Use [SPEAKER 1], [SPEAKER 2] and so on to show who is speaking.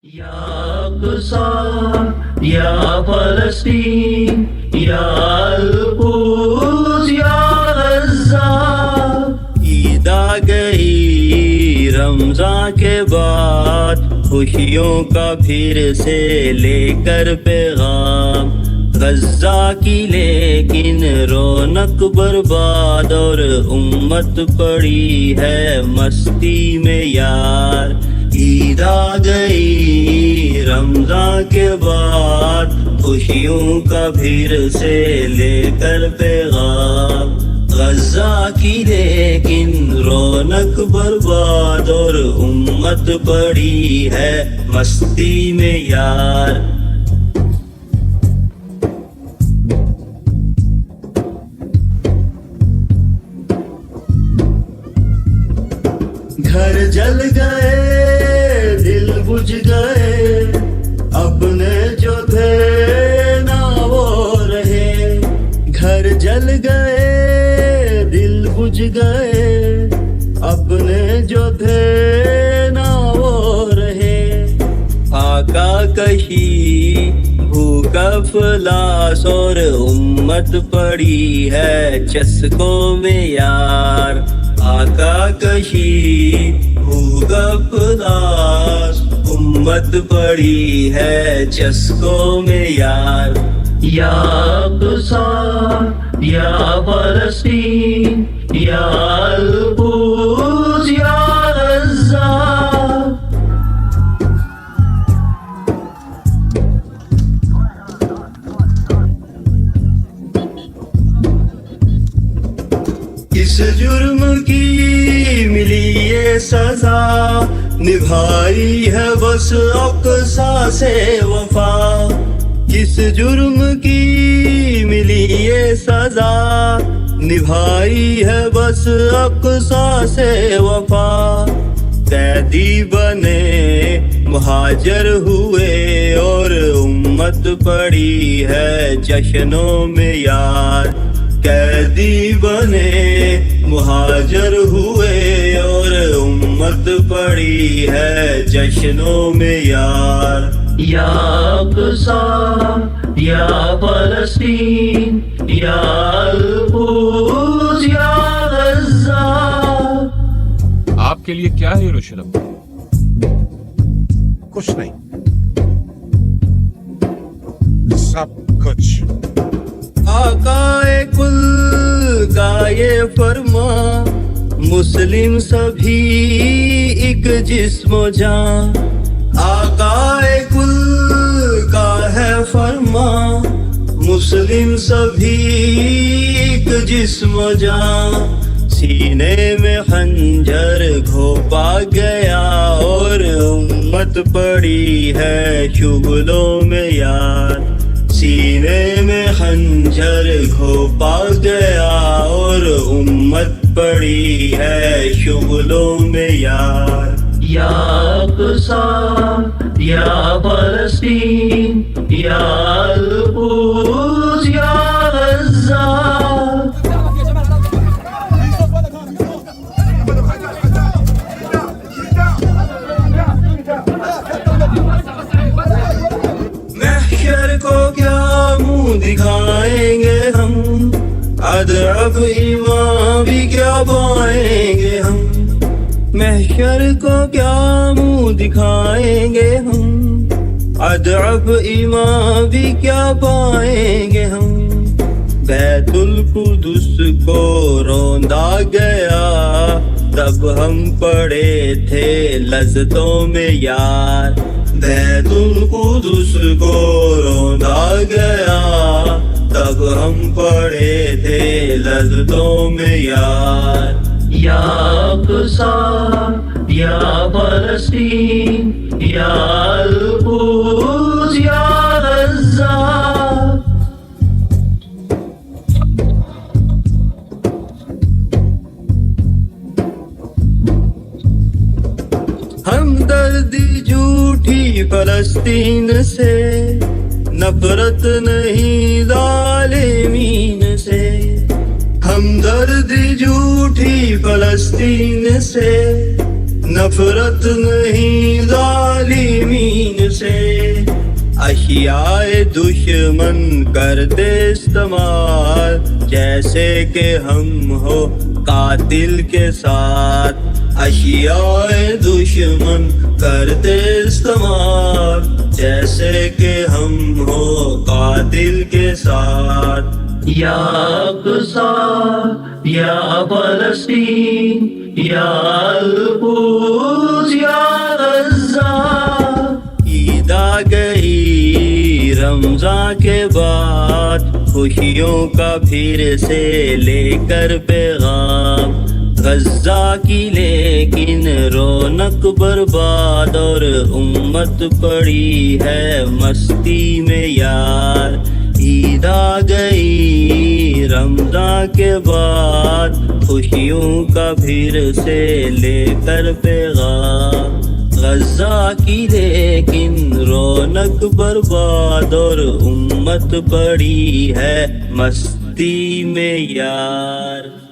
[SPEAKER 1] یا اقصی یا فلسطین یا القدس یا غزہ، عید آ گئی رمضان کے بعد، خوشیوں کا پھر سے لے کر پیغام غزہ کی، لیکن رونق برباد اور امت پڑی ہے مستی میں یار۔ عید آ گئی رمضان کے بعد، خوشیوں کا پھر سے لے کر پیغام غزہ کی، لیکن رونق برباد اور امت پڑی ہے مستی میں یار۔ گھر جل گئے دل بجھ گئے، اپنے جو تھے نہ وہ رہے۔ گھر جل گئے دل بجھ گئے، اپنے جو تھے نہ وہ رہے۔ آقا کشی بھوک افلاس اور امت پڑی ہے چسکوں میں یار۔ آقا کشی بھوک افلاس، امت پڑی ہے چسکوں میں یار۔ یا اقصی یا فلسطین یا القدس یا غزہ، اس جرم کی ملی یہ سزا، نبھائی ہے بس اقصی سے وفا۔ کس جرم کی ملی یہ سزا، نبھائی ہے بس اقصی سے وفا۔ قیدی بنے مہاجر ہوئے اور امت پڑی ہے جشنوں میں یار۔ قیدی بنے مہاجر ہوئے اور امت پڑی ہے جشنوں میں یار۔ یا اقصی یا فلسطین یا القدس یا غزہ۔
[SPEAKER 2] آپ کے لیے کیا ہے یروشلم؟
[SPEAKER 3] کچھ نہیں، سب کچھ۔
[SPEAKER 1] آقا کل کا یہ فرما، مسلم سبھی ایک جسم و جان۔ آقا کل کا ہے فرما، مسلم سبھی ایک جسم و جان۔ سینے میں خنجر گھونپا گیا اور امت پڑی ہے شغلوں میں یار۔ سینے میں خنجر گھونپا گیا اور امت پڑی ہے شغلوں میں یار۔ یا اقصی یا فلسطین یا القدس یا غزہ، محشر کو کیا منہ دکھائیں گے ہم، اضعف ایمان بھی کیا پائیں گے ہم۔ محشر کو کیا منہ دکھائیں گے ہم، اضعف ایمان بھی کیا پائیں گے ہم۔ بیت القدس کو روندا گیا، تب ہم پڑے تھے لذتوں میں یار۔ بیت القدس کو روندا گیا، تب ہم پڑے تھے لذتوں میں یار۔ یا اقصی یا فلسطین یا القدس یا غزہ، ہمدردی جھوٹی فلسطین سے، نفرت نہیں ظالمین سے۔ ہمدردی جھوٹی فلسطین سے، نفرت نہیں ظالمین سے، اشیاء دشمن کرتے استعمال، جیسے کہ ہم ہو قاتل کے ساتھ، اشیاء دشمن کرتے استعمال، جیسے کہ ہم ہو قاتل کے ساتھ۔ یا اقصی یا فلسطین یا القدس یا غزہ، عید آ گئی رمضان کے بعد، خوشیوں کا پھر سے لے کر پیغام، غزہ کی لیکن رونق برباد، اور امت پڑی ہے مستی میں یار۔ عید آ گئی رمضان کے بعد، خوشیوں کا پھر سے لے کر پیغام، غزہ کی لیکن رونق برباد، اور امت پڑی ہے مستی میں یار۔